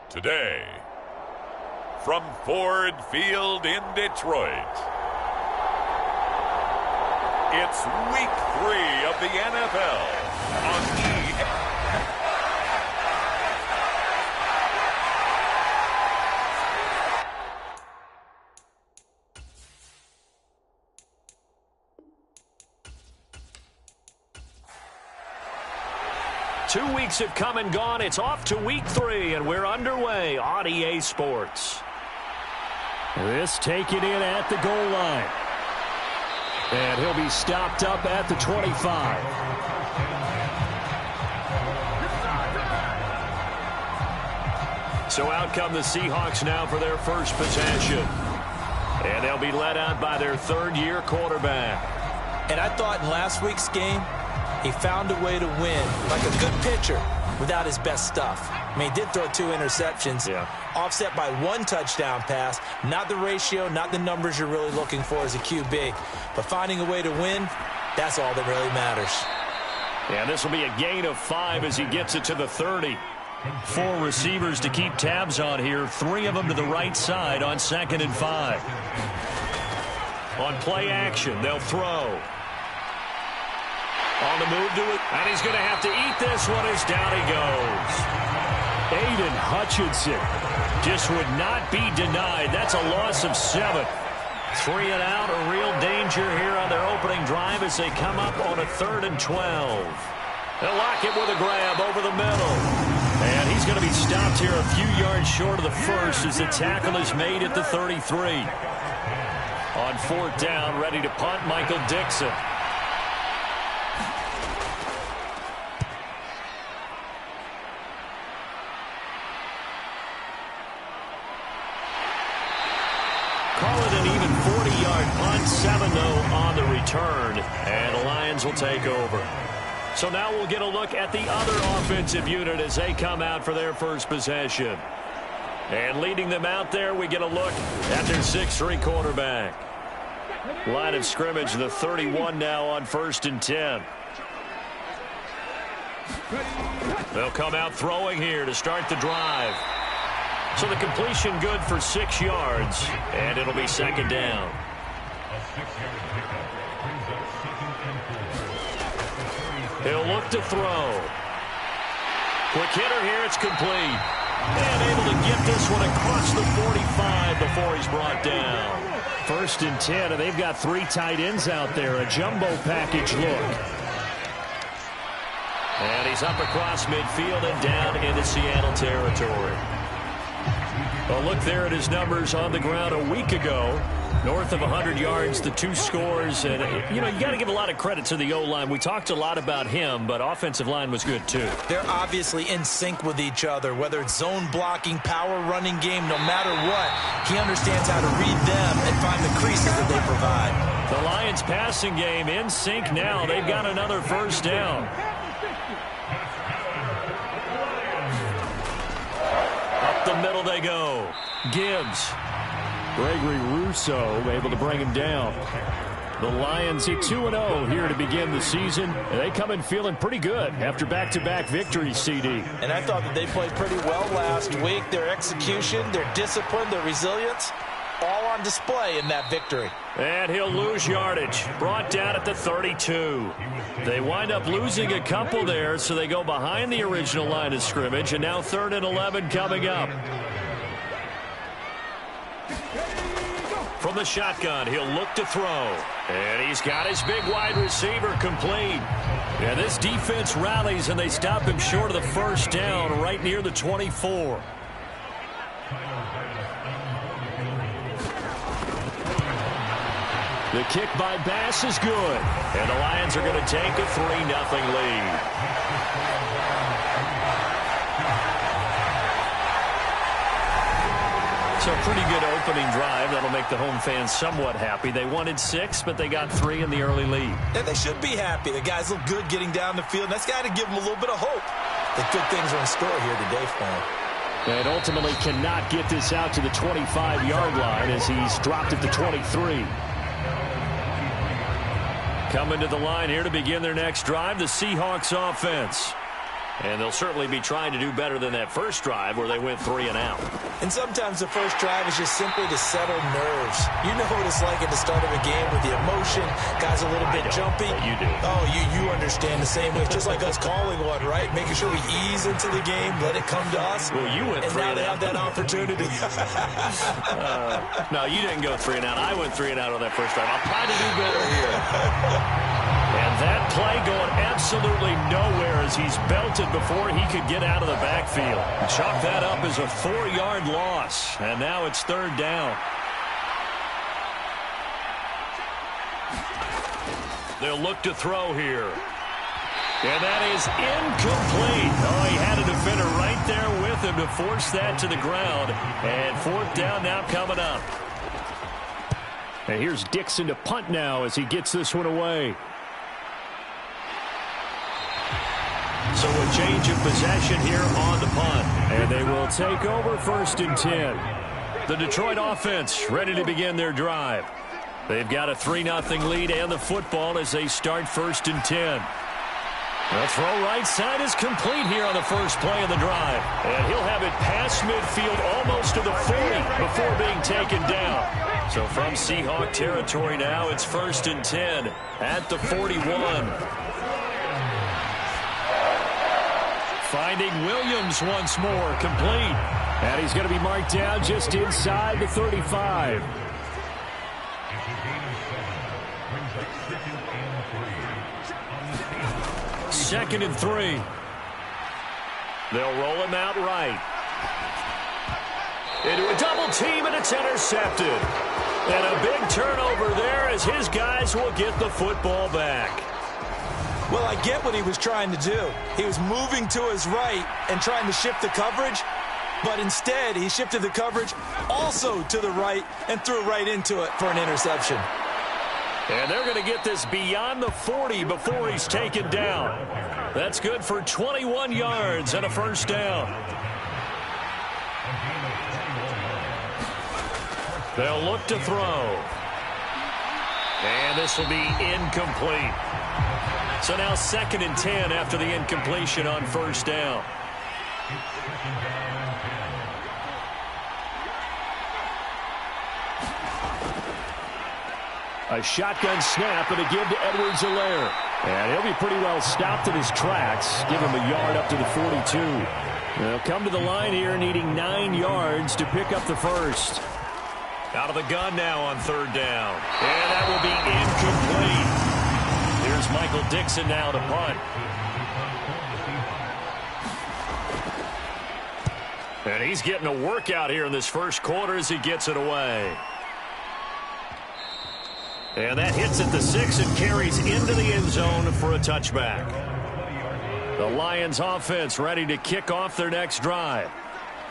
Today, from Ford Field in Detroit, it's Week 3 of the NFL on EA. 2 weeks have come and gone. It's off to Week 3, and we're underway on EA Sports. This taken in at the goal line. And he'll be stopped up at the 25. So out come the Seahawks now for their first possession. And they'll be led out by their third-year quarterback. And I thought in last week's game, he found a way to win, like a good pitcher, without his best stuff. I mean, he did throw 2 interceptions, offset by 1 touchdown pass. Not the ratio, not the numbers you're really looking for as a QB. But finding a way to win, that's all that really matters. And this will be a gain of 5 as he gets it to the 30. 4 receivers to keep tabs on here. 3 of them to the right side on 2nd and 5. On play action, they'll throw. On the move to it, and he's going to have to eat this one as down he goes. Aiden Hutchinson just would not be denied. That's a loss of 7. 3 and out, a real danger here on their opening drive as they come up on a 3rd and 12. They'll lock it with a grab over the middle. And he's going to be stopped here a few yards short of the first as the tackle is made at the 33. On 4th down, ready to punt, Michael Dixon. Call it an even 40-yard punt, 7-0 on the return, and the Lions will take over. So now we'll get a look at the other offensive unit as they come out for their first possession. And leading them out there, we get a look at their 6'3 quarterback. Line of scrimmage, the 31 now on 1st and 10. They'll come out throwing here to start the drive. So the completion good for 6 yards, and it'll be 2nd down. He'll look to throw. Quick hitter here, it's complete. And able to get this one across the 45 before he's brought down. 1st and 10, and they've got 3 tight ends out there, a jumbo package look. And he's up across midfield and down into Seattle territory. A look there at his numbers on the ground a week ago. North of 100 yards, the 2 scores. And, you know, you got to give a lot of credit to the O-line. We talked a lot about him, but offensive line was good, too. They're obviously in sync with each other, whether it's zone blocking, power running game, no matter what. He understands how to read them and find the creases that they provide. The Lions passing game in sync now. They've got another 1st down. Up the middle they go. Gibbs. Gregory Rousseau able to bring him down. The Lions 2-0 here to begin the season. They come in feeling pretty good after back-to-back victories, CD. And I thought that they played pretty well last week. Their execution, their discipline, their resilience, all on display in that victory. And he'll lose yardage. Brought down at the 32. They wind up losing a couple there, so they go behind the original line of scrimmage, and now 3rd and 11 coming up. From the shotgun, he'll look to throw. And he's got his big wide receiver complete. And this defense rallies, and they stop him short of the 1st down right near the 24. The kick by Bass is good. And the Lions are going to take a 3-0 lead. So a pretty good opening drive. That'll make the home fans somewhat happy. They wanted 6, but they got 3 in the early lead. And they should be happy. The guys look good getting down the field. That's got to give them a little bit of hope that good things are in store here today for them. And ultimately cannot get this out to the 25-yard line as he's dropped at the 23. Coming to the line here to begin their next drive, the Seahawks offense. And they'll certainly be trying to do better than that first drive where they went 3 and out. And sometimes the first drive is just simply to settle nerves. You know what it's like at the start of a game with the emotion, guys a little bit jumpy. You do. Oh, you understand the same way. It's just like us calling one, right? Making sure we ease into the game, let it come to us. Well, you went 3 and out. And now they have that opportunity. No, you didn't go 3 and out. I went 3 and out on that first drive. I'll try to do better here. And that play going absolutely nowhere as he's belted before he could get out of the backfield. Chalk that up as a 4-yard loss. And now it's 3rd down. They'll look to throw here. And that is incomplete. Oh, he had a defender right there with him to force that to the ground. And 4th down now coming up. And here's Dixon to punt now as he gets this one away. So a change of possession here on the punt. And they will take over 1st and 10. The Detroit offense ready to begin their drive. They've got a 3-0 lead and the football as they start 1st and 10. The throw right side is complete here on the first play of the drive. And he'll have it past midfield almost to the 40 before being taken down. So from Seahawk territory now, it's 1st and 10 at the 41. Finding Williams once more, complete. And he's going to be marked down just inside the 35. Second and 3. They'll roll him out right. Into a double team, and it's intercepted. And a big turnover there as his guys will get the football back. Well, I get what he was trying to do. He was moving to his right and trying to shift the coverage, but instead he shifted the coverage also to the right and threw right into it for an interception. And they're going to get this beyond the 40 before he's taken down. That's good for 21 yards and a 1st down. They'll look to throw. And this will be incomplete. So now 2nd and 10 after the incompletion on 1st down. A shotgun snap and a give to Edwards-Helaire. And he'll be pretty well stopped in his tracks. Give him a yard up to the 42. They'll come to the line here needing 9 yards to pick up the 1st. Out of the gun now on 3rd down. And that will be incomplete. Here's Michael Dixon now to punt. And he's getting a workout here in this first quarter as he gets it away. And that hits at the 6 and carries into the end zone for a touchback. The Lions offense ready to kick off their next drive.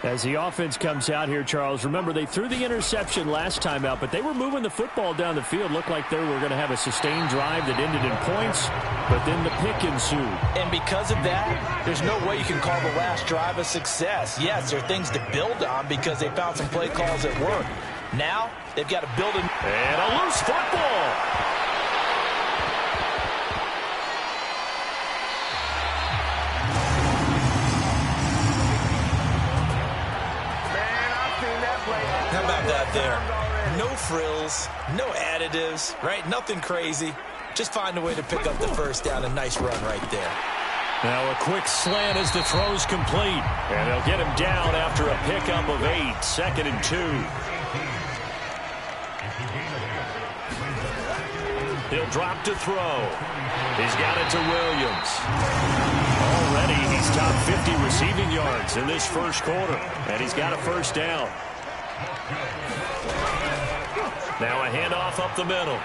As the offense comes out here, Charles, remember they threw the interception last time out, but they were moving the football down the field. Looked like they were going to have a sustained drive that ended in points, but then the pick ensued. And because of that, there's no way you can call the last drive a success. Yes, there are things to build on because they found some play calls that work. Now, they've got to build it. And a loose football. How about that there? No frills, no additives, right? Nothing crazy. Just find a way to pick up the 1st down. A nice run right there. Now a quick slant as the throw's complete. And they'll get him down after a pickup of 8. 2nd and 2. He'll drop to throw. He's got it to Williams. Already he's top 50 receiving yards in this first quarter. And he's got a 1st down. Now a handoff up the middle.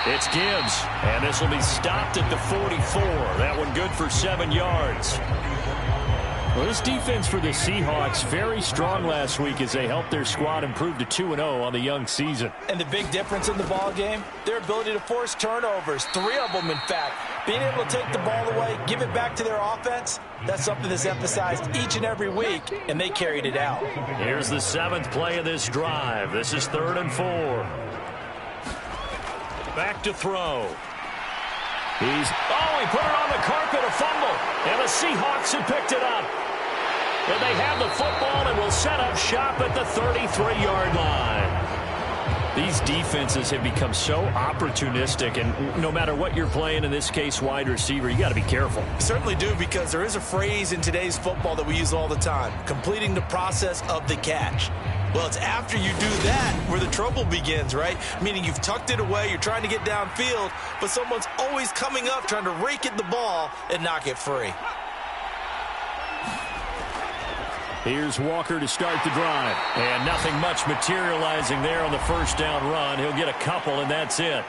It's Gibbs, and this will be stopped at the 44. That one good for 7 yards. Well, this defense for the Seahawks very strong last week as they helped their squad improve to 2-0 on the young season. And the big difference in the ball game, their ability to force turnovers, 3 of them in fact. Being able to take the ball away, give it back to their offense, that's something that's emphasized each and every week, and they carried it out. Here's the 7th play of this drive. This is 3rd and 4. Back to throw. He put it on the carpet, a fumble. And the Seahawks Dixon picked it up. And they have the football and will set up shop at the 33-yard line. These defenses have become so opportunistic, and no matter what you're playing, in this case wide receiver, you got to be careful. Certainly do, because there is a phrase in today's football that we use all the time, completing the process of the catch. Well, it's after you do that where the trouble begins, right? Meaning you've tucked it away, you're trying to get downfield, but someone's always coming up trying to rake at the ball and knock it free. Here's Walker to start the drive. And nothing much materializing there on the first down run. He'll get a couple, and that's it.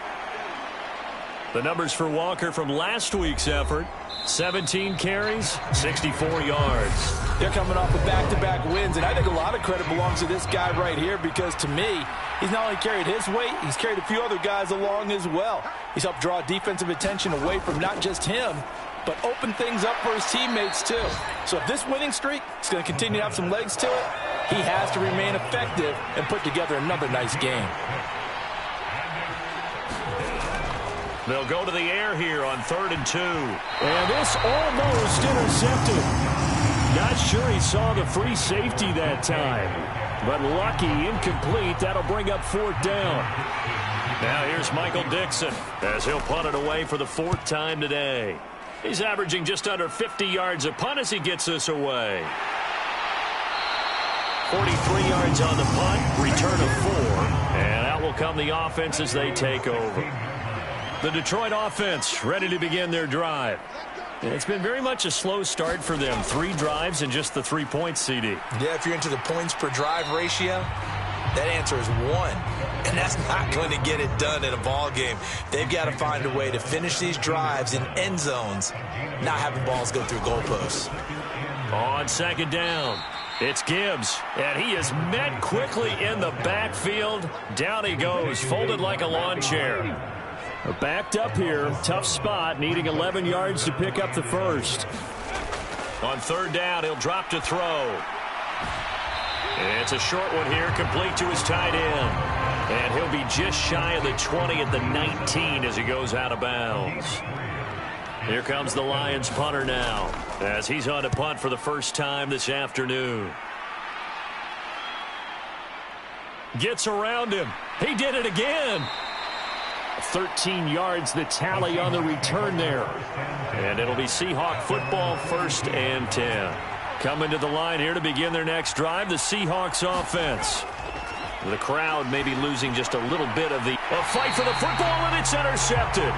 The numbers for Walker from last week's effort: 17 carries, 64 yards. They're coming off of back-to-back wins, and I think a lot of credit belongs to this guy right here, because to me, he's not only carried his weight, he's carried a few other guys along as well. He's helped draw defensive attention away from not just him, but open things up for his teammates too. So if this winning streak is going to continue to have some legs to it, he has to remain effective and put together another nice game. They'll go to the air here on 3rd and 2. And this almost intercepted. Not sure he saw the free safety that time, but lucky, incomplete. That'll bring up 4th down. Now here's Michael Dixon as he'll punt it away for the 4th time today. He's averaging just under 50 yards a punt as he gets this away. 43 yards on the punt, return of 4, and out will come the offense as they take over. The Detroit offense ready to begin their drive. It's been very much a slow start for them. 3 drives and just the 3 points, CD. Yeah, if you're into the points per drive ratio, that answer is 1. And that's not going to get it done in a ball game. They've got to find a way to finish these drives in end zones, not having balls go through goalposts. On 2nd down, it's Gibbs, and he is met quickly in the backfield. Down he goes, folded like a lawn chair. Backed up here, tough spot, needing 11 yards to pick up the first. On 3rd down, he'll drop to throw. It's a short one here, complete to his tight end. And he'll be just shy of the 20 at the 19 as he goes out of bounds. Here comes the Lions punter now, as he's on to punt for the first time this afternoon. Gets around him. He did it again. 13 yards, the tally on the return there. And it'll be Seahawk football, 1st and 10. Coming to the line here to begin their next drive, the Seahawks offense. The crowd may be losing just a little bit of the fight for the football, and it's intercepted.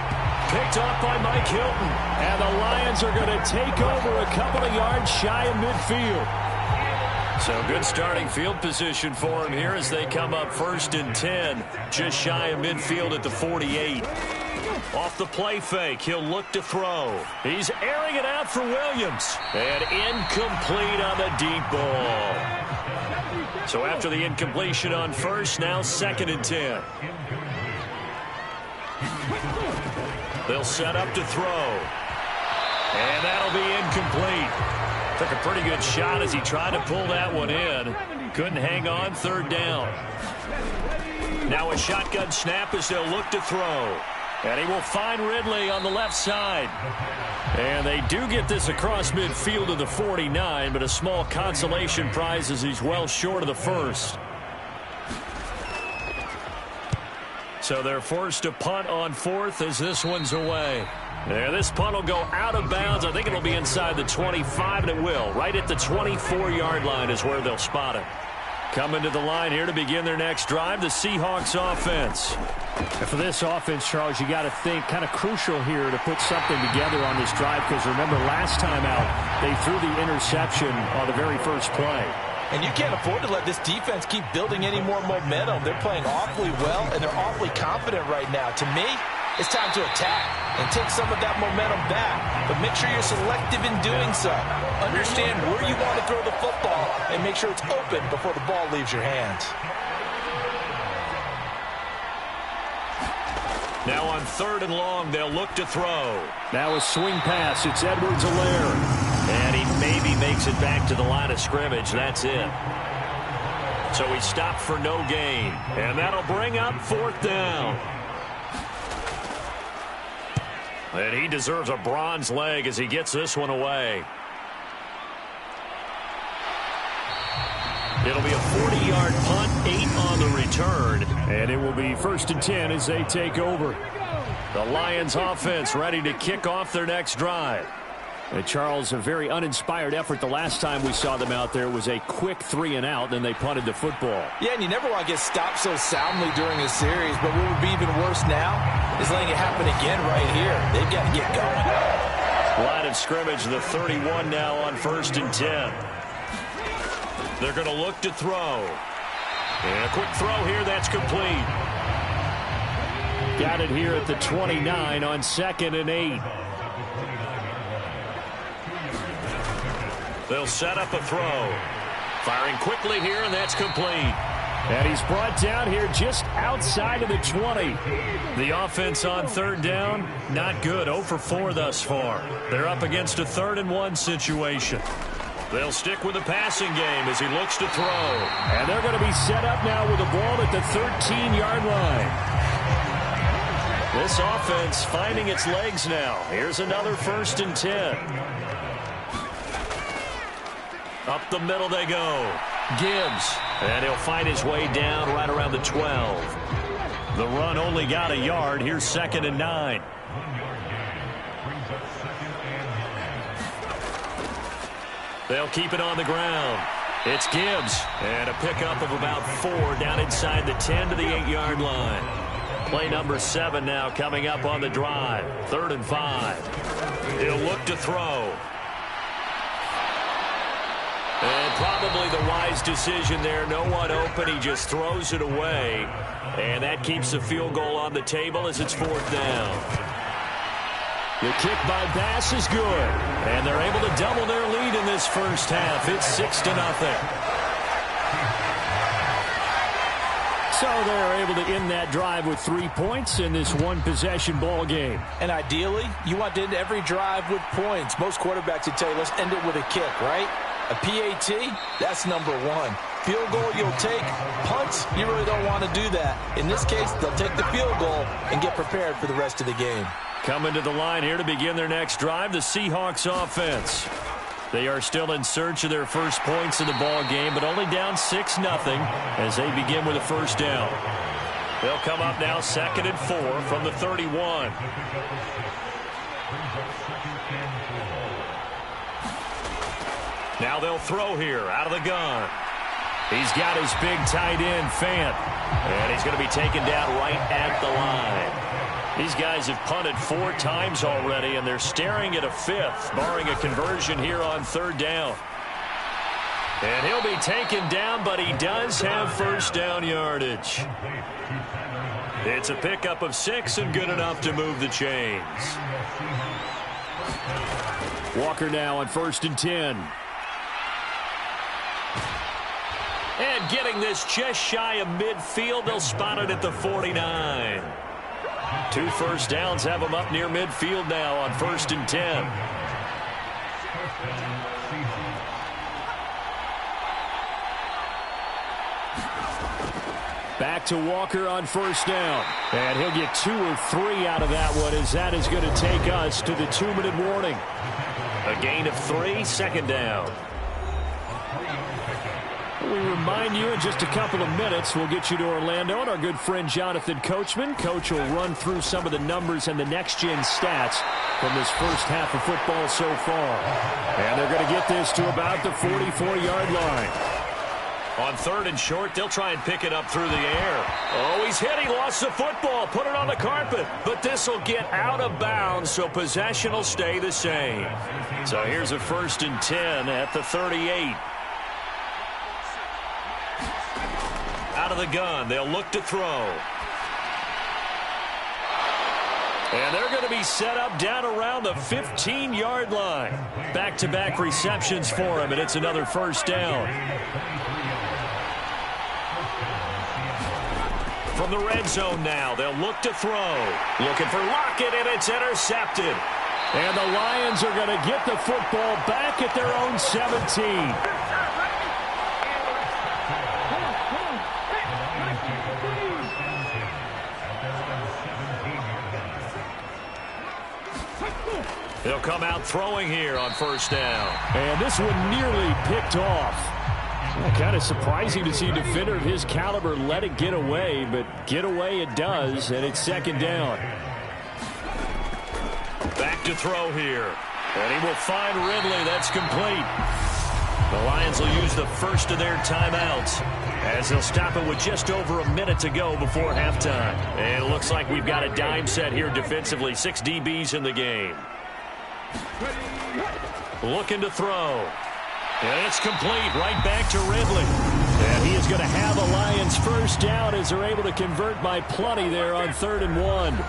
Picked off by Mike Hilton. And the Lions are going to take over a couple of yards shy of midfield. So good starting field position for him here as they come up 1st and 10, just shy of midfield at the 48. Off the play fake, he'll look to throw. He's airing it out for Williams. And incomplete on the deep ball. So after the incompletion on 1st, now 2nd and 10. They'll set up to throw. And that'll be incomplete. Took a pretty good shot as he tried to pull that one in. Couldn't hang on, 3rd down. Now a shotgun snap as they'll look to throw. And he will find Ridley on the left side. And they do get this across midfield to the 49, but a small consolation prize as he's well short of the first. So they're forced to punt on 4th as this one's away. Yeah, this punt will go out of bounds. I think it'll be inside the 25, and it will. Right at the 24-yard line is where they'll spot it. Coming to the line here to begin their next drive, the Seahawks offense. And for this offense, Charles, you got to think kind of crucial here to put something together on this drive, because remember last time out, they threw the interception on the very first play. And you can't afford to let this defense keep building any more momentum. They're playing awfully well, and they're awfully confident right now. To me, it's time to attack and take some of that momentum back. But make sure you're selective in doing so. Understand where you want to throw the football and make sure it's open before the ball leaves your hands. Now on 3rd and long, they'll look to throw. Now a swing pass. It's Edwards-Helaire. And he maybe makes it back to the line of scrimmage. That's it. So he stopped for no gain. And that'll bring up 4th down. And he deserves a bronze leg as he gets this one away. It'll be a 40-yard punt, 8 on the return. And it will be 1st and 10 as they take over. The Lions offense ready to kick off their next drive. And Charles, a very uninspired effort. The last time we saw them out there was a quick 3-and-out, then they punted the football. Yeah, and you never want to get stopped so soundly during a series, but what would be even worse now is letting it happen again right here. They've got to get going. Line of scrimmage, the 31 now on 1st and 10. They're going to look to throw. And a quick throw here, that's complete. Got it here at the 29 on 2nd and 8. They'll set up a throw. Firing quickly here, and that's complete. And he's brought down here just outside of the 20. The offense on 3rd down, not good. 0 for 4 thus far. They're up against a 3rd and 1 situation. They'll stick with the passing game as he looks to throw. And they're going to be set up now with the ball at the 13-yard line. This offense finding its legs now. Here's another 1st and 10. Up the middle they go. Gibbs. And he'll find his way down right around the 12. The run only got a yard. Here's 2nd and 9. They'll keep it on the ground. It's Gibbs. And a pickup of about 4 down inside the 10 to the 8-yard line. Play number 7 now coming up on the drive. 3rd and 5. He'll look to throw. And probably the wise decision there. No one open. He just throws it away. And that keeps the field goal on the table as it's 4th down. The kick by Bass is good. And they're able to double their lead in this first half. It's 6-0. So they're able to end that drive with 3 points in this one-possession ball game. And ideally, you want to end every drive with points. Most quarterbacks would tell you, let's end it with a kick, right? A PAT, that's number 1. Field goal you'll take. Punts, you really don't want to do that. In this case, they'll take the field goal and get prepared for the rest of the game. Coming to the line here to begin their next drive, the Seahawks offense. They are still in search of their first points in the ball game, but only down 6-0 as they begin with a 1st down. They'll come up now 2nd and 4 from the 31. Now they'll throw here out of the gun. He's got his big tight end, Fant. And he's going to be taken down right at the line. These guys have punted 4 times already, and they're staring at a 5th, barring a conversion here on 3rd down. And he'll be taken down, but he does have 1st down yardage. It's a pickup of 6 and good enough to move the chains. Walker now on 1st and 10. And getting this just shy of midfield, they'll spot it at the 49. 2 first downs have them up near midfield now on 1st and 10. Back to Walker on 1st down. And he'll get 2 or 3 out of that one, as that is going to take us to the 2-minute warning. A gain of 3, 2nd down. We remind you in just a couple of minutes, we'll get you to Orlando and our good friend Jonathan Coachman. Coach will run through some of the numbers and the next-gen stats from this first half of football so far. And they're going to get this to about the 44-yard line. On 3rd and short, they'll try and pick it up through the air. Oh, he's hit. He lost the football. Put it on the carpet. But this will get out of bounds, so possession will stay the same. So here's a 1st and 10 at the 38. Out of the gun. They'll look to throw. And they're going to be set up down around the 15-yard line. Back-to-back receptions for him, and it's another 1st down. From the red zone now, they'll look to throw. Looking for Lockett, and it's intercepted. And the Lions are going to get the football back at their own 17. They'll come out throwing here on 1st down. And this one nearly picked off. Kind of surprising to see a defender of his caliber let it get away, but get away it does, and it's second down. Back to throw here. And he will find Ridley. That's complete. The Lions will use the first of their timeouts as they'll stop it with just over a minute to go before halftime. And it looks like we've got a dime set here defensively. 6 DBs in the game. Looking to throw. And it's complete right back to Ridley. And he is going to have a Lions first down as they're able to convert by plenty there on 3rd and 1.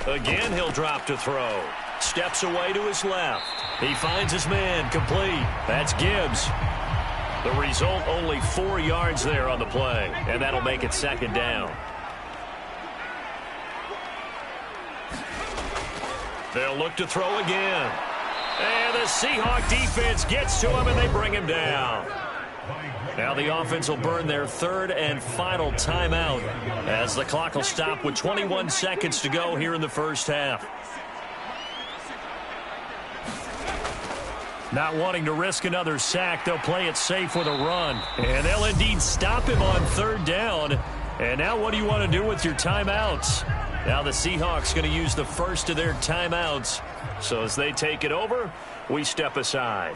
Again, he'll drop to throw. Steps away to his left. He finds his man, complete. That's Gibbs. The result, only 4 yards there on the play, and that'll make it second down. They'll look to throw again. And the Seahawk defense gets to him, and they bring him down. Now the offense will burn their 3rd and final timeout as the clock will stop with 21 seconds to go here in the first half. Not wanting to risk another sack, they'll play it safe with a run. And they'll indeed stop him on 3rd down. And now what do you want to do with your timeouts? Now the Seahawks going to use the first of their timeouts. So as they take it over, we step aside.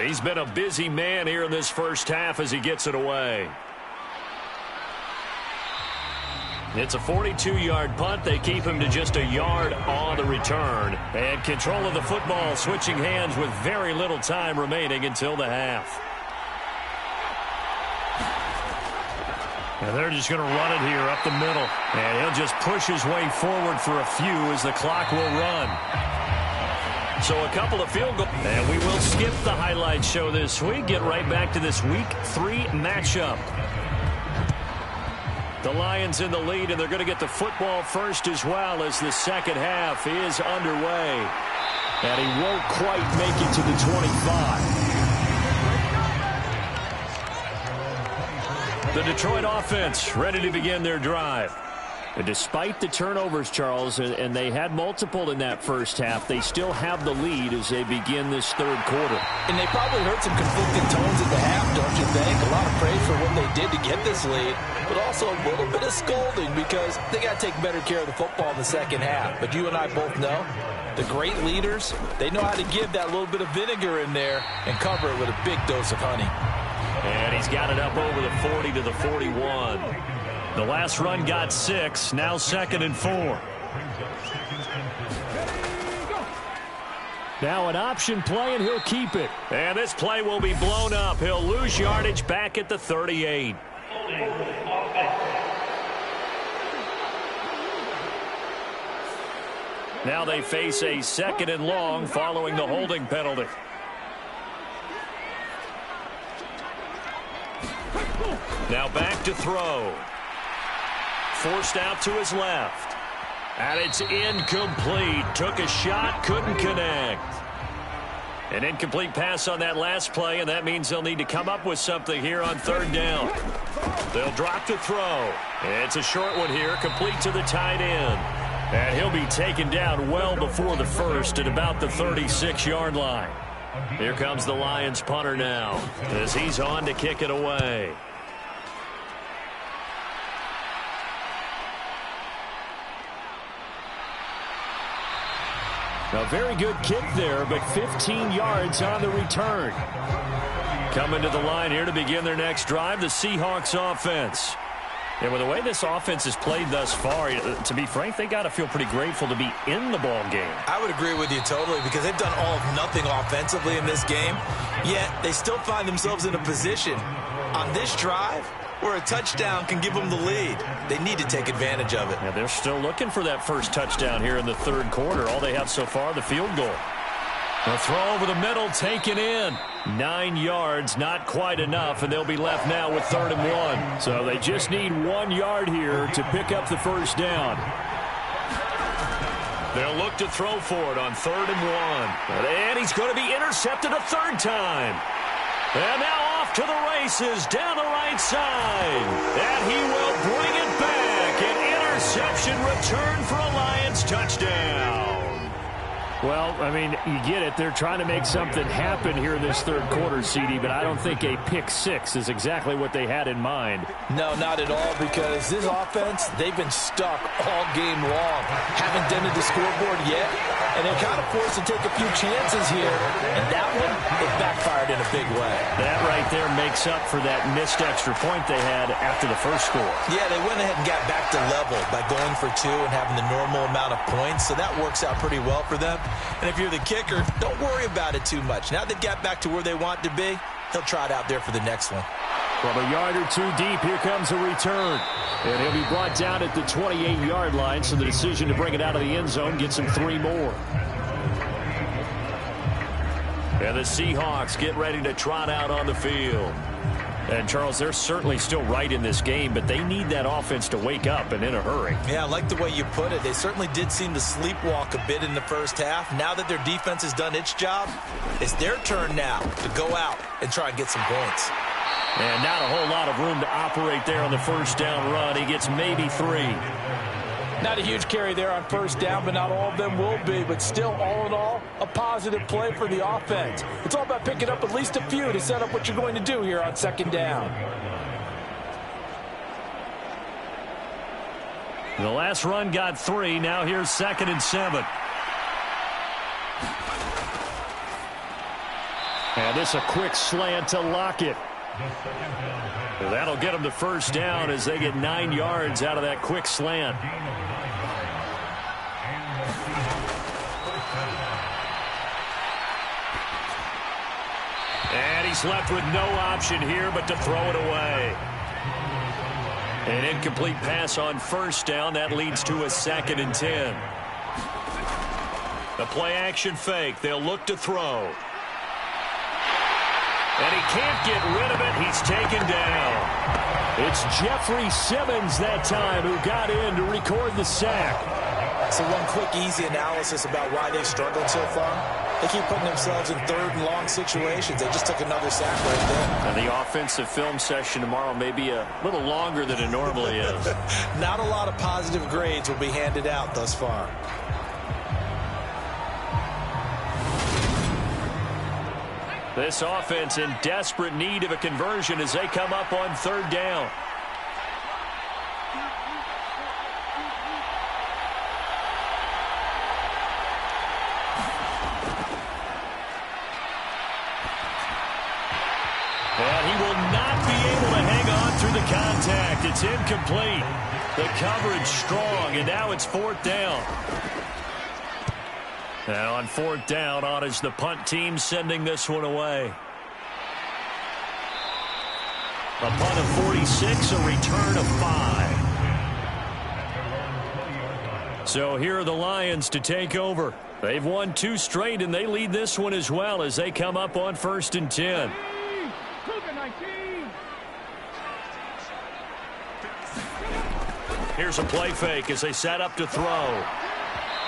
He's been a busy man here in this first half as he gets it away. It's a 42-yard punt. They keep him to just a yard on the return. And control of the football, switching hands with very little time remaining until the half. And they're just going to run it here up the middle. And he'll just push his way forward for a few as the clock will run. So a couple of field goals. And we will skip the highlight show this week. Get right back to this Week 3 matchup. The Lions in the lead, and they're going to get the football first as well as the second half is underway. And he won't quite make it to the 25. The Detroit offense ready to begin their drive. And despite the turnovers, Charles, and they had multiple in that first half, they still have the lead as they begin this 3rd quarter. And they probably heard some conflicting tones at the half, don't you think? A lot of praise for what they did to get this lead, but also a little bit of scolding because they got to take better care of the football in the second half. But you and I both know the great leaders, they know how to give that little bit of vinegar in there and cover it with a big dose of honey. And he's got it up over the 40 to the 41. The last run got 6, now 2nd and 4. Now an option play, and he'll keep it. And this play will be blown up. He'll lose yardage back at the 38. Now they face a 2nd and long following the holding penalty. Now back to throw. Forced out to his left. And it's incomplete. Took a shot, couldn't connect. An incomplete pass on that last play, and that means they'll need to come up with something here on 3rd down. They'll drop to throw. It's a short one here, complete to the tight end. And he'll be taken down well before the first at about the 36-yard line. Here comes the Lions punter now as he's on to kick it away. A very good kick there, but 15 yards on the return. Coming to the line here to begin their next drive, the Seahawks offense. And with the way this offense has played thus far, to be frank, they got to feel pretty grateful to be in the ball game. I would agree with you totally because they've done all of nothing offensively in this game, yet they still find themselves in a position on this drive where a touchdown can give them the lead. They need to take advantage of it. Yeah, they're still looking for that first touchdown here in the 3rd quarter. All they have so far, the field goal. A throw over the middle, taken in. 9 yards, not quite enough, and they'll be left now with 3rd and 1. So they just need 1 yard here to pick up the first down. They'll look to throw for it on 3rd and 1. And he's going to be intercepted a 3rd time. And now off to the races down the right side. And he will bring it back. An reception, return for a Lions touchdown. Well, I mean, you get it. They're trying to make something happen here in this third quarter, CD, but I don't think a pick six is exactly what they had in mind. No, not at all, because this offense, they've been stuck all game long. Haven't dented the scoreboard yet, and they're kind of forced to take a few chances here, and that one, it backfired in a big way. That right there makes up for that missed extra point they had after the first score. Yeah, they went ahead and got back to level by going for two and having the normal amount of points, so that works out pretty well for them. And if you're the kicker, don't worry about it too much. Now they've got back to where they want to be, he'll try it out there for the next one. From a yard or two deep, here comes a return. And he'll be brought down at the 28-yard line, so the decision to bring it out of the end zone gets him 3 more. And the Seahawks get ready to trot out on the field. And, Charles, they're certainly still right in this game, but they need that offense to wake up and in a hurry. Yeah, I like the way you put it. They certainly did seem to sleepwalk a bit in the first half. Now that their defense has done its job, it's their turn now to go out and try and get some points. And not a whole lot of room to operate there on the first down run. He gets maybe 3. Not a huge carry there on first down, but not all of them will be. But still, all in all, a positive play for the offense. It's all about picking up at least a few to set up what you're going to do here on second down. The last run got 3. Now here's 2nd and 7. And this a quick slant to Lockett. That'll get them the first down as they get 9 yards out of that quick slant. And he's left with no option here but to throw it away. An incomplete pass on first down. That leads to a 2nd and 10. The play action fake. They'll look to throw. And he can't get rid of it. He's taken down. It's Jeffrey Simmons that time who got in to record the sack. So one quick, easy analysis about why they've struggled so far. They keep putting themselves in third and long situations. They just took another sack right there. And the offensive film session tomorrow may be a little longer than it normally is. Not a lot of positive grades will be handed out thus far. This offense in desperate need of a conversion as they come up on third down. And he will not be able to hang on through the contact. It's incomplete. The coverage strong, and now it's 4th down. And on 4th down, on is the punt team sending this one away. A punt of 46, a return of 5. So here are the Lions to take over. They've won 2 straight, and they lead this one as well as they come up on 1st and 10. Here's a play fake as they set up to throw.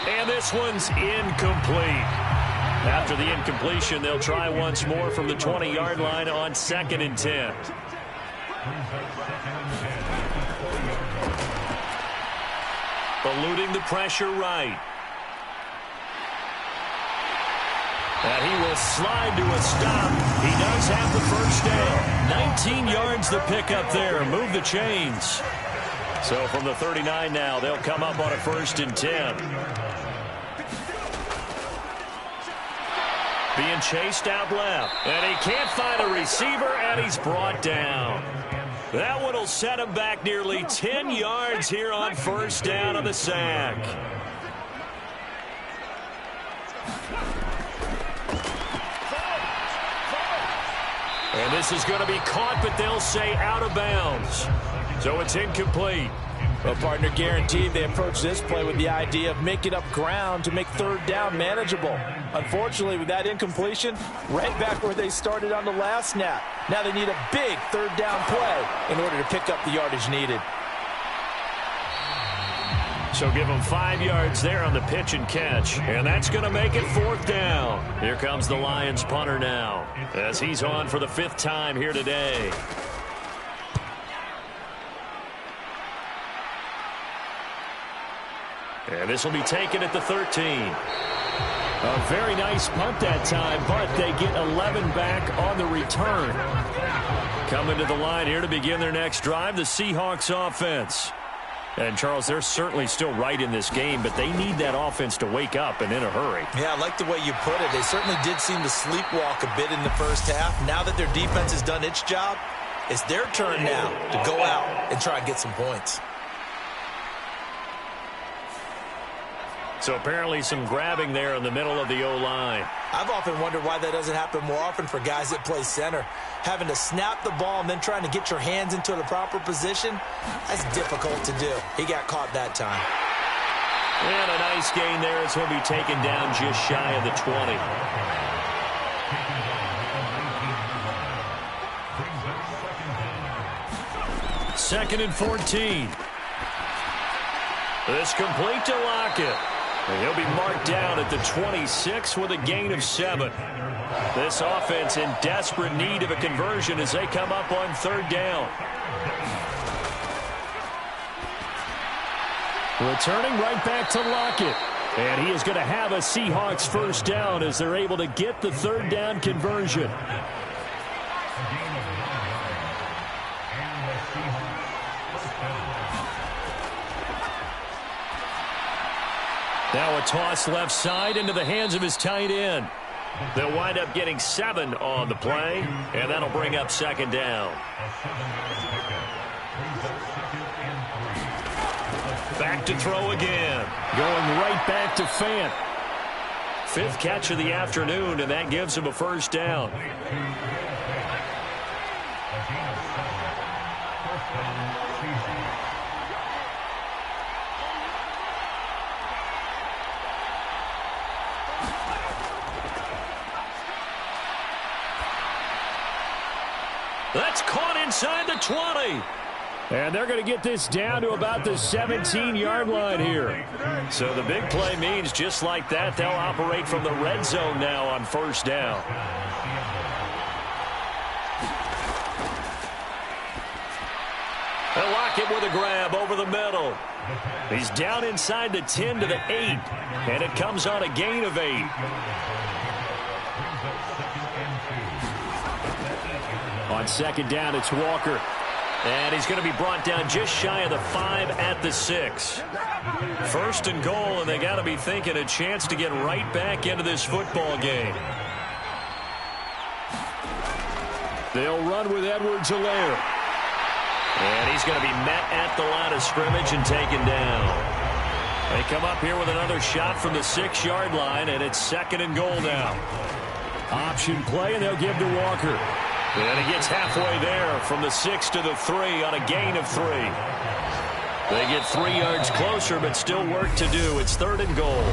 And this one's incomplete. After the incompletion, they'll try once more from the 20-yard line on 2nd and 10. Eluding the pressure right. And he will slide to a stop. He does have the first down. 19 yards to pick up there. Move the chains. So from the 39 now, they'll come up on a 1st and 10. Being chased out left. And he can't find a receiver, and he's brought down. That one will set him back nearly 10 yards here on 1st down on the sack. And this is going to be caught, but they'll say out of bounds. So it's incomplete. Well, partner, guaranteed they approach this play with the idea of making up ground to make 3rd down manageable. Unfortunately, with that incompletion, right back where they started on the last snap. Now they need a big 3rd down play in order to pick up the yardage needed. So give them 5 yards there on the pitch and catch. And that's going to make it 4th down. Here comes the Lions punter now as he's on for the 5th time here today. And this will be taken at the 13. A very nice punt that time, but they get 11 back on the return. Coming to the line here to begin their next drive, the Seahawks offense. And, Charles, they're certainly still right in this game, but they need that offense to wake up and in a hurry. Yeah, I like the way you put it. They certainly did seem to sleepwalk a bit in the first half. Now that their defense has done its job, it's their turn now to go out and try and get some points. So apparently some grabbing there in the middle of the O-line. I've often wondered why that doesn't happen more often for guys that play center. Having to snap the ball and then trying to get your hands into the proper position, that's difficult to do. He got caught that time. And a nice gain there as he'll be taken down just shy of the 20. Second and 14. This complete to Lockett. And he'll be marked down at the 26 with a gain of 7. This offense in desperate need of a conversion as they come up on third down. Returning right back to Lockett. And he is going to have a Seahawks first down as they're able to get the third down conversion. Now a toss left side into the hands of his tight end. They'll wind up getting 7 on the play, and that'll bring up second down. Back to throw again. Going right back to Fant. 5th catch of the afternoon, and that gives him a first down. That's caught inside the 20. And they're going to get this down to about the 17-yard line here. So the big play means just like that, they'll operate from the red zone now on first down. They'll lock it with a grab over the middle. He's down inside the 10 to the 8, and it comes on a gain of 8. On second down, it's Walker. And he's going to be brought down just shy of the 5 at the 6. First and goal, and they got to be thinking a chance to get right back into this football game. They'll run with Edwards-Helaire. And he's going to be met at the line of scrimmage and taken down. They come up here with another shot from the 6-yard line, and it's second and goal now. Option play, and they'll give to Walker. And he gets halfway there from the 6 to the 3 on a gain of 3. They get 3 yards closer, but still work to do. It's third and goal.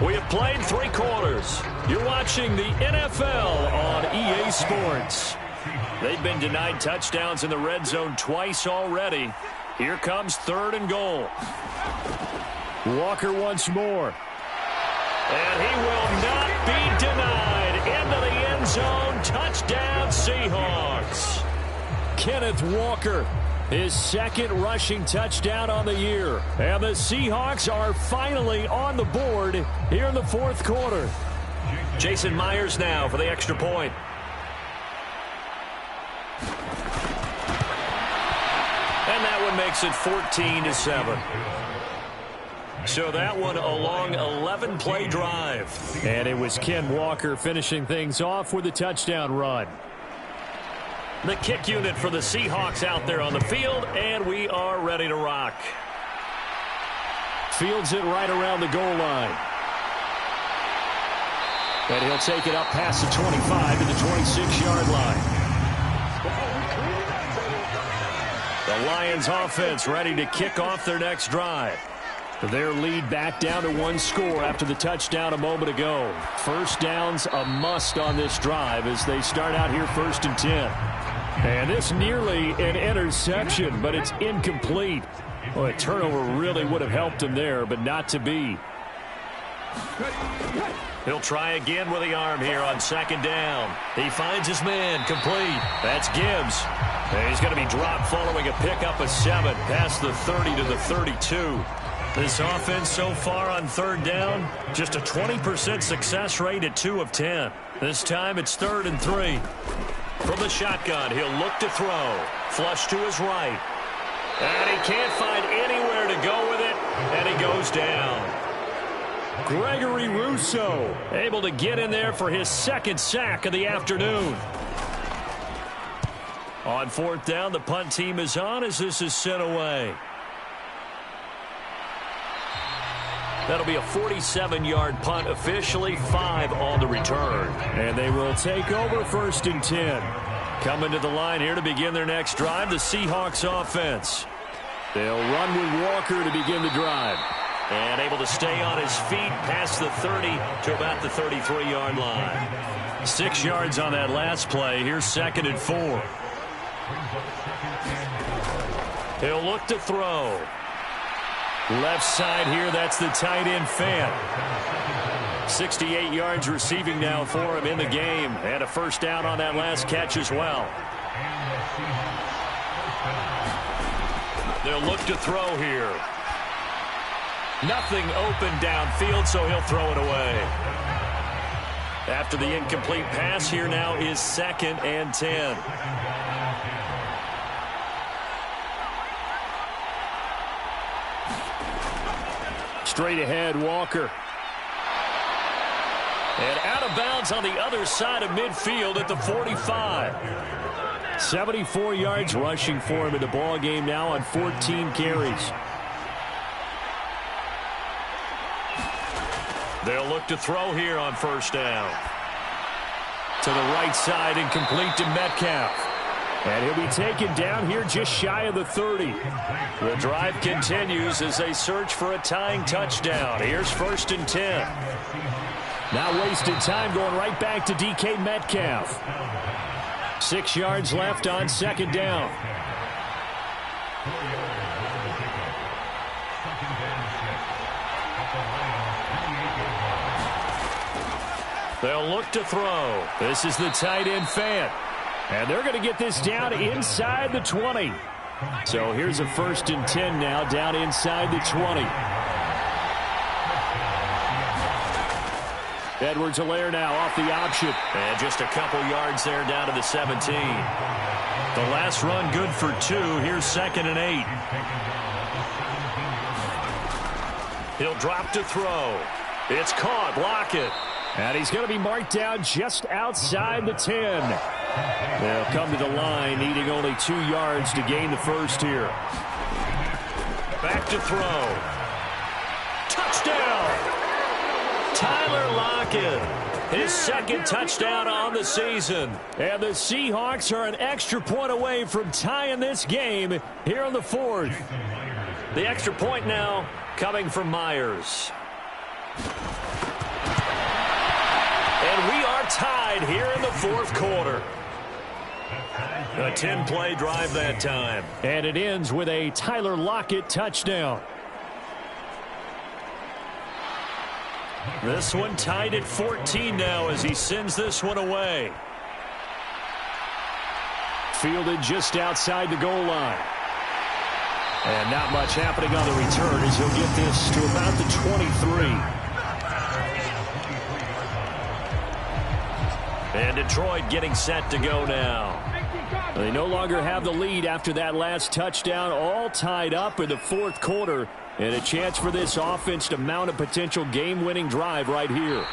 We have played 3 quarters. You're watching the NFL on EA Sports. They've been denied touchdowns in the red zone twice already. Here comes third and goal. Walker once more. And he will not be denied. Into the end zone. Touchdown, Seahawks. Kenneth Walker, his second rushing touchdown on the year. And the Seahawks are finally on the board here in the fourth quarter. Jason Myers now for the extra point. And that one makes it 14-7. So that one a long 11-play drive. And it was Ken Walker finishing things off with a touchdown run. The kick unit for the Seahawks out there on the field, and we are ready to rock. Fields it right around the goal line. And he'll take it up past the 25 to the 26-yard line. The Lions offense ready to kick off their next drive. Their lead back down to 1 score after the touchdown a moment ago. First down's a must on this drive as they start out here 1st and 10. And this nearly an interception, but it's incomplete. Well, a turnover really would have helped him there, but not to be. He'll try again with the arm here on second down. He finds his man complete. That's Gibbs. And he's going to be dropped following a pickup of 7 past the 30 to the 32. This offense so far on third down, just a 20% success rate at 2 of 10. This time it's 3rd and 3. From the shotgun, he'll look to throw. Flush to his right. And he can't find anywhere to go with it, and he goes down. Gregory Rousseau able to get in there for his 2nd sack of the afternoon. On 4th down, the punt team is on as this is sent away. That'll be a 47-yard punt, officially 5 on the return. And they will take over 1st and 10. Coming to the line here to begin their next drive, the Seahawks offense. They'll run with Walker to begin the drive. And able to stay on his feet past the 30 to about the 33-yard line. 6 yards on that last play. Here's 2nd and 4. He'll look to throw. Left side here, that's the tight end Fant. 68 yards receiving now for him in the game. And a 1st down on that last catch as well. They'll look to throw here. Nothing open downfield, so he'll throw it away. After the incomplete pass, here now is 2nd and 10. Straight ahead, Walker. And out of bounds on the other side of midfield at the 45. 74 yards rushing for him in the ball game now on 14 carries. They'll look to throw here on 1st down. To the right side and complete to Metcalf. And he'll be taken down here just shy of the 30. The drive continues as they search for a tying touchdown. Here's 1st and 10. Now wasted time going right back to DK Metcalf. 6 yards left on 2nd down. They'll look to throw. This is the tight end Fant. And they're going to get this down inside the 20. So here's a 1st and 10 now down inside the 20. Edwards-Helaire now off the option. And just a couple yards there down to the 17. The last run good for 2. Here's 2nd and 8. He'll drop to throw. It's caught. Lockett. And he's going to be marked down just outside the 10. They'll come to the line, needing only 2 yards to gain the 1st here. Back to throw. Touchdown! Tyler Lockett, his 2nd touchdown on the season. And the Seahawks are an extra point away from tying this game here in the 4th. The extra point now coming from Myers. And we are tied here in the 4th quarter. A 10-play drive that time. And it ends with a Tyler Lockett touchdown. This one tied at 14 now as he sends this one away. Fielded just outside the goal line. And not much happening on the return as he'll get this to about the 23. And Detroit getting set to go now. They no longer have the lead after that last touchdown, all tied up in the 4th quarter. And a chance for this offense to mount a potential game-winning drive right here.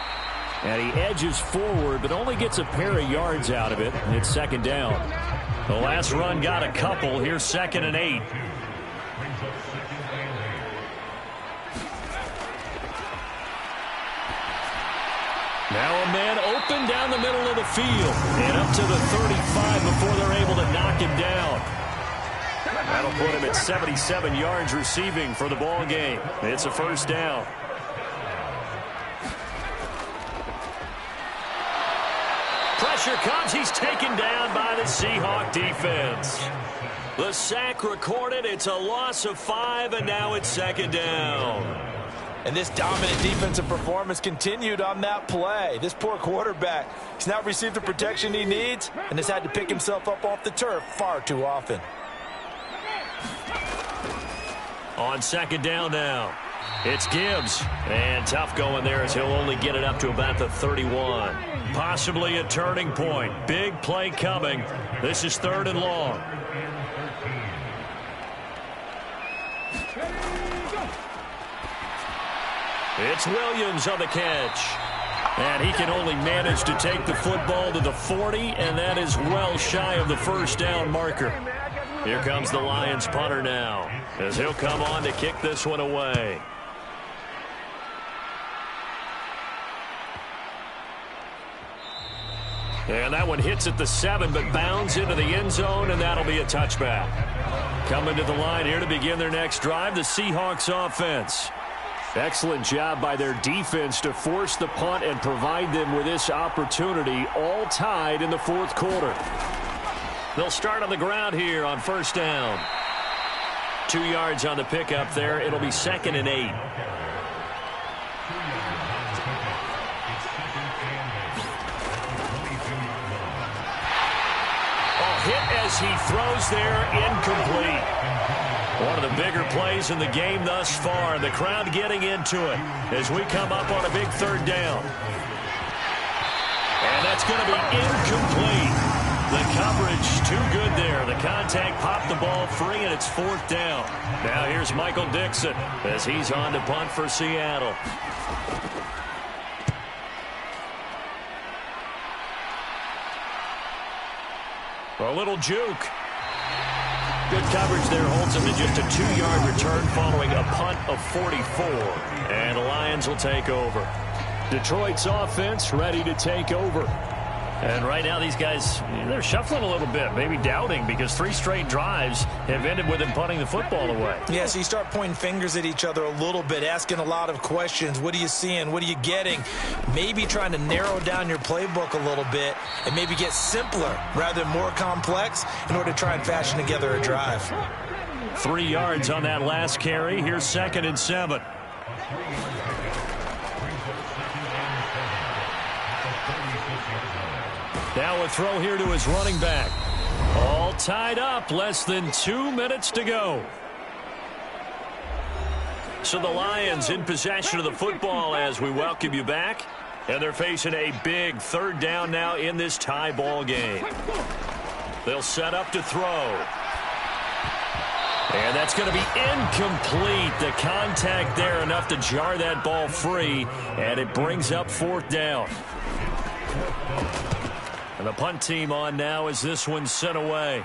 And he edges forward, but only gets a pair of yards out of it. It's 2nd down. The last run got a couple. Here's 2nd and 8. Now a man open down the middle of the field and up to the 35 before they're able to knock him down. That'll put him at 77 yards receiving for the ball game. It's a 1st down. Pressure comes. He's taken down by the Seahawk defense. The sack recorded. It's a loss of 5, and now it's 2nd down. And this dominant defensive performance continued on that play. This poor quarterback, he's not received the protection he needs and has had to pick himself up off the turf far too often. On 2nd down now. It's Gibbs. And tough going there as he'll only get it up to about the 31. Possibly a turning point. Big play coming. This is 3rd and long. It's Williams on the catch. And he can only manage to take the football to the 40, and that is well shy of the first down marker. Here comes the Lions punter now, as he'll come on to kick this one away. And that one hits at the 7, but bounds into the end zone, and that'll be a touchback. Coming to the line here to begin their next drive, the Seahawks offense. Excellent job by their defense to force the punt and provide them with this opportunity, all tied in the 4th quarter. They'll start on the ground here on 1st down. 2 yards on the pickup there. It'll be 2nd and 8. Hit as he throws there, incomplete. One of the bigger plays in the game thus far. The crowd getting into it as we come up on a big 3rd down. And that's going to be incomplete. The coverage too good there. The contact popped the ball free, and it's 4th down. Now here's Michael Dixon as he's on to punt for Seattle. A little juke. Good coverage there holds him to just a 2-yard return following a punt of 44. And the Lions will take over. Detroit's offense ready to take over. And right now these guys, they're shuffling a little bit, maybe doubting, because 3 straight drives have ended with them punting the football away. Yeah, so you start pointing fingers at each other a little bit, asking a lot of questions. What are you seeing? What are you getting? Maybe trying to narrow down your playbook a little bit and maybe get simpler rather than more complex in order to try and fashion together a drive. 3 yards on that last carry. Here's 2nd and 7. Now a throw here to his running back. All tied up. Less than 2 minutes to go. So the Lions in possession of the football as we welcome you back. And they're facing a big 3rd down now in this tie ball game. They'll set up to throw. And that's going to be incomplete. The contact there enough to jar that ball free. And it brings up 4th down. And the punt team on now as this one's sent away.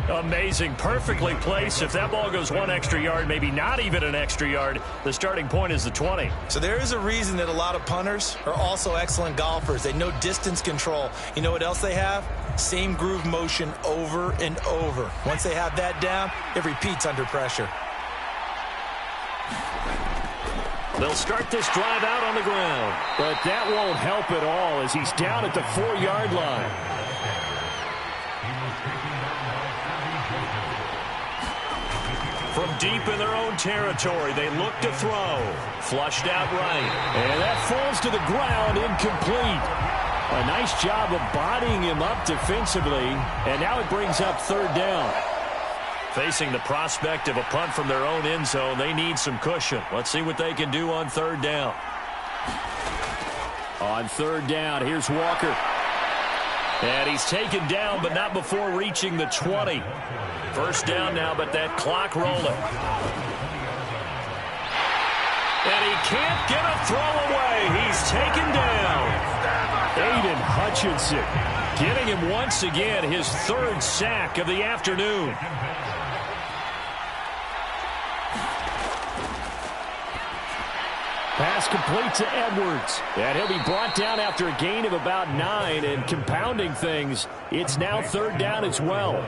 Amazing. Perfectly placed. If that ball goes 1 extra yard, maybe not even an extra yard, the starting point is the 20. So there is a reason that a lot of punters are also excellent golfers. They know distance control. You know what else they have? Same groove motion over and over. Once they have that down, it repeats under pressure. They'll start this drive out on the ground. But that won't help at all as he's down at the 4-yard line. From deep in their own territory, they look to throw. Flushed out right. And that falls to the ground, incomplete. A nice job of bodying him up defensively. And now it brings up 3rd down. Facing the prospect of a punt from their own end zone, they need some cushion. Let's see what they can do on 3rd down. On 3rd down, here's Walker. And he's taken down, but not before reaching the 20. 1st down now, but that clock rolling. And he can't get a throw away. He's taken down. Aiden Hutchinson getting him once again, his 3rd sack of the afternoon. Pass complete to Edwards. And he'll be brought down after a gain of about 9. And compounding things, it's now 3rd down as well.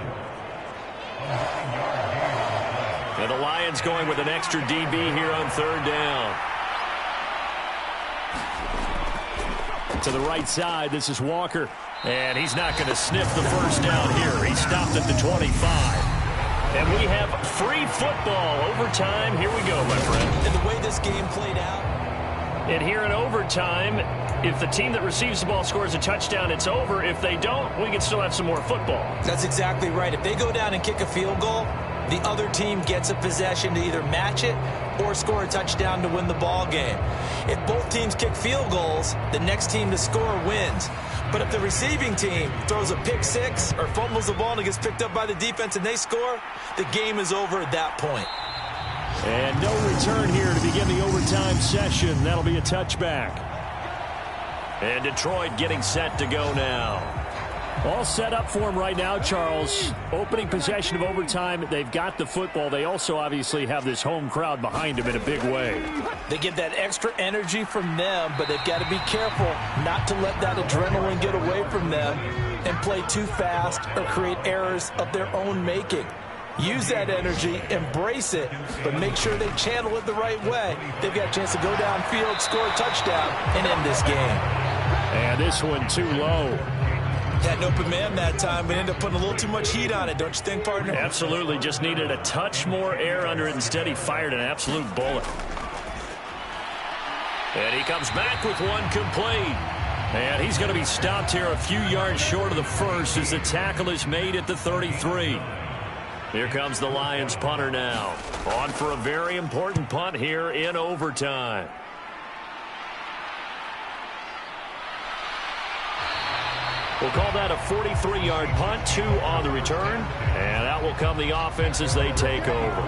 And the Lions going with an extra DB here on 3rd down. To the right side, this is Walker. And he's not going to sniff the 1st down here. He stopped at the 25. And we have free football. Overtime. Here we go, my friend. And the way this game played out. And here in overtime, if the team that receives the ball scores a touchdown, it's over. If they don't, we can still have some more football. That's exactly right. If they go down and kick a field goal, the other team gets a possession to either match it or score a touchdown to win the ball game. If both teams kick field goals, the next team to score wins. But if the receiving team throws a pick six or fumbles the ball and it gets picked up by the defense and they score, the game is over at that point. And no return here to begin the overtime session. That'll be a touchback. And Detroit getting set to go now. All set up for him right now, Charles. Opening possession of overtime. They've got the football. They also obviously have this home crowd behind them in a big way. They get that extra energy from them, but they've got to be careful not to let that adrenaline get away from them and play too fast or create errors of their own making. Use that energy, embrace it, but make sure they channel it the right way. They've got a chance to go downfield, score a touchdown, and end this game. And this one too low. Had an open man that time, but ended up putting a little too much heat on it, don't you think, partner? Absolutely. Just needed a touch more air under it. Instead, he fired an absolute bullet. And he comes back with one complete. And he's going to be stopped here a few yards short of the first as the tackle is made at the 33. Here comes the Lions punter now. On for a very important punt here in overtime. We'll call that a 43-yard punt, 2 on the return. And out will come the offense as they take over.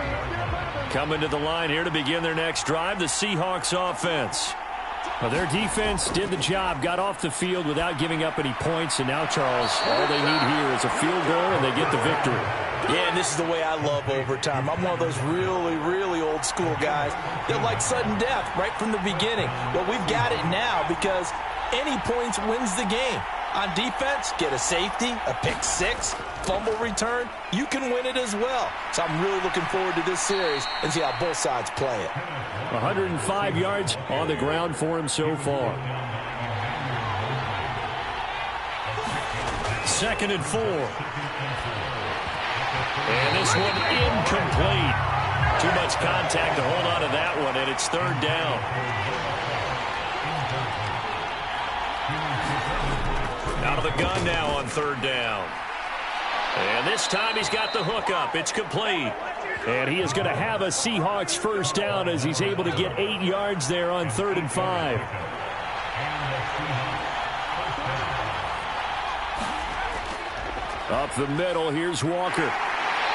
Coming to the line here to begin their next drive, the Seahawks offense. Well, their defense did the job, got off the field without giving up any points. And now, Charles, all they need here is a field goal and they get the victory. Yeah, and this is the way I love overtime. I'm one of those really, really old school guys that like sudden death right from the beginning. Well, we've got it now because any points wins the game. On defense, get a safety, a pick six, fumble return. You can win it as well. So I'm really looking forward to this series and see how both sides play it. 105 yards on the ground for him so far. 2nd and 4. And this one incomplete. Too much contact to hold on to that one, and it's 3rd down. Out of the gun now on 3rd down. And this time he's got the hook up. It's complete. And he is going to have a Seahawks first down as he's able to get 8 yards there on 3rd and 5. Up the middle, here's Walker.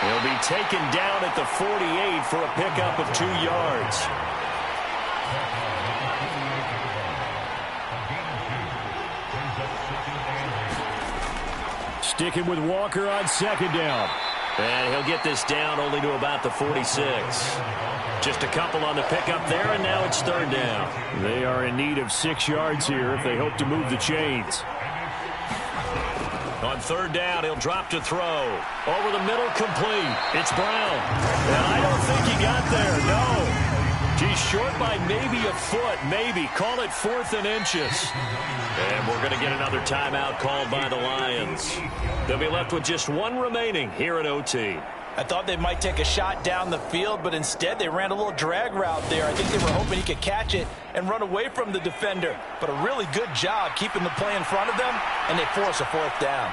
He'll be taken down at the 48 for a pickup of 2 yards. Sticking with Walker on 2nd down. And he'll get this down only to about the 46. Just a couple on the pickup there, and now it's 3rd down. They are in need of 6 yards here if they hope to move the chains. On 3rd down, he'll drop to throw. Over the middle, complete. It's Brown. And I don't think he got there, no. He's short by maybe a foot, maybe. Call it 4th and inches. And we're going to get another timeout called by the Lions. They'll be left with just 1 remaining here at OT. I thought they might take a shot down the field, but instead they ran a little drag route there. I think they were hoping he could catch it and run away from the defender. But a really good job keeping the play in front of them, and they force a 4th down.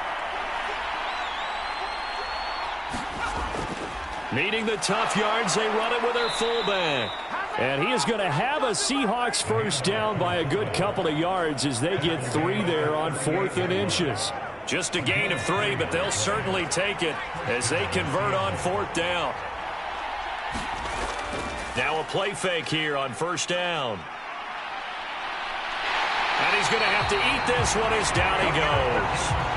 Needing the tough yards, they run it with their fullback. And he is going to have a Seahawks first down by a good couple of yards as they get 3 there on 4th and inches. Just a gain of 3, but they'll certainly take it as they convert on 4th down. Now a play fake here on 1st down. And he's going to have to eat this one as down he goes.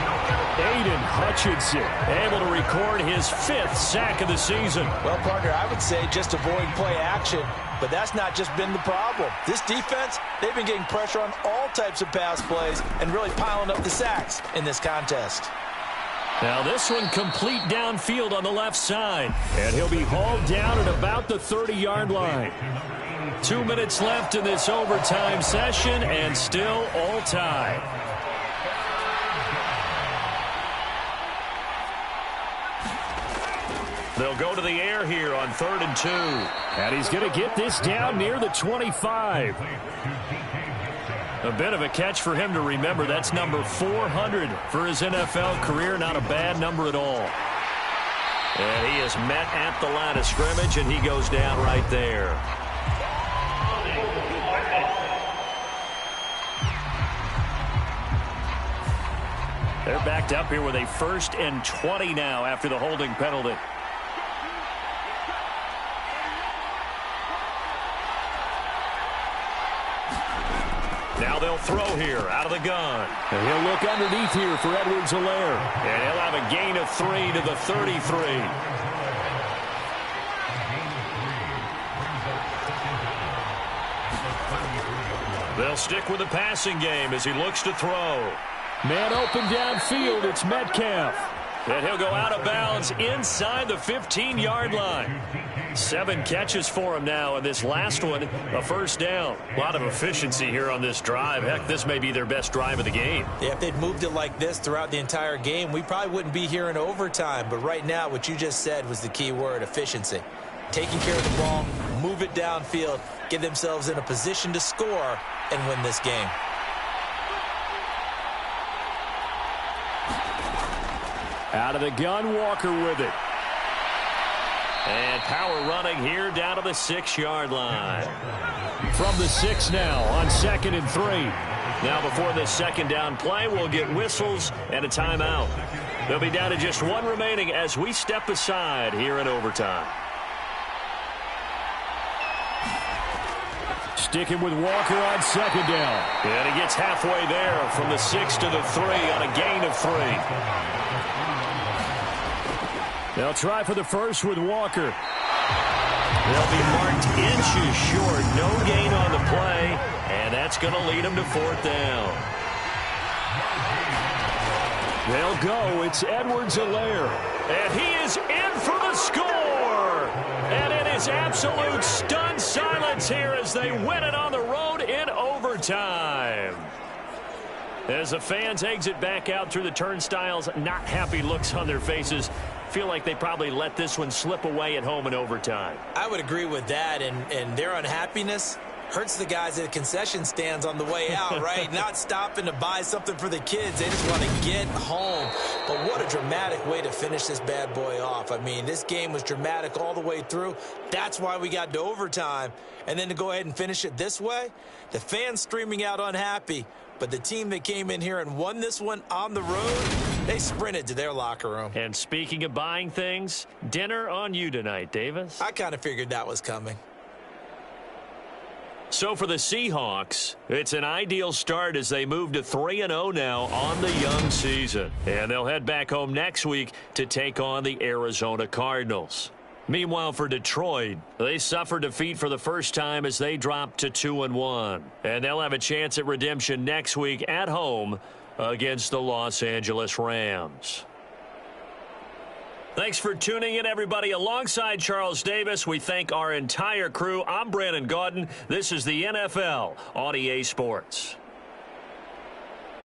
Aiden Hutchinson able to record his 5th sack of the season. Well, partner, I would say just avoid play action, but that's not just been the problem. This defense, they've been getting pressure on all types of pass plays and really piling up the sacks in this contest. Now this one complete downfield on the left side. And he'll be hauled down at about the 30-yard line. 2 minutes left in this overtime session and still all tied. They'll go to the air here on 3rd and 2. And he's going to get this down near the 25. A bit of a catch for him to remember. That's number 400 for his NFL career. Not a bad number at all. And he is met at the line of scrimmage, and he goes down right there. They're backed up here with a 1st and 20 now after the holding penalty. Now they'll throw here out of the gun. And he'll look underneath here for Edwards-Helaire. And he'll have a gain of 3 to the 33. They'll stick with the passing game as he looks to throw. Man open downfield, it's Metcalf. And he'll go out of bounds inside the 15-yard line. 7 catches for him now, and this last one, a first down. A lot of efficiency here on this drive. Heck, this may be their best drive of the game. Yeah, if they'd moved it like this throughout the entire game, we probably wouldn't be here in overtime. But right now, what you just said was the key word, efficiency. Taking care of the ball, move it downfield, get themselves in a position to score and win this game. Out of the gun, Walker with it. And power running here down to the 6-yard line. From the 6 now on 2nd and 3. Now before this second down play, we'll get whistles and a timeout. They'll be down to just 1 remaining as we step aside here in overtime. Sticking with Walker on 2nd down. And he gets halfway there from the 6 to the 3 on a gain of 3. They'll try for the first with Walker. They'll be marked inches short. No gain on the play, and that's going to lead them to 4th down. They'll go. It's Edwards-Helaire. And he is in for the score. And it is absolute stunned silence here as they win it on the road in overtime. As the fans exit back out through the turnstiles, not happy looks on their faces. Feel like they probably let this one slip away at home in overtime. I would agree with that, and their unhappiness hurts the guys at the concession stands on the way out, right? Not stopping to buy something for the kids. They just want to get home. But what a dramatic way to finish this bad boy off. I mean, this game was dramatic all the way through. That's why we got to overtime. And then to go ahead and finish it this way, the fans streaming out unhappy. But the team that came in here and won this one on the road, they sprinted to their locker room. And speaking of buying things, dinner on you tonight, Davis. I kind of figured that was coming. So for the Seahawks, it's an ideal start as they move to 3-0 now on the young season. And they'll head back home next week to take on the Arizona Cardinals. Meanwhile, for Detroit, they suffered defeat for the first time as they dropped to 2-1. And they'll have a chance at redemption next week at home against the Los Angeles Rams. Thanks for tuning in, everybody. Alongside Charles Davis, we thank our entire crew. I'm Brandon Gaudin. This is the NFL on EA Sports.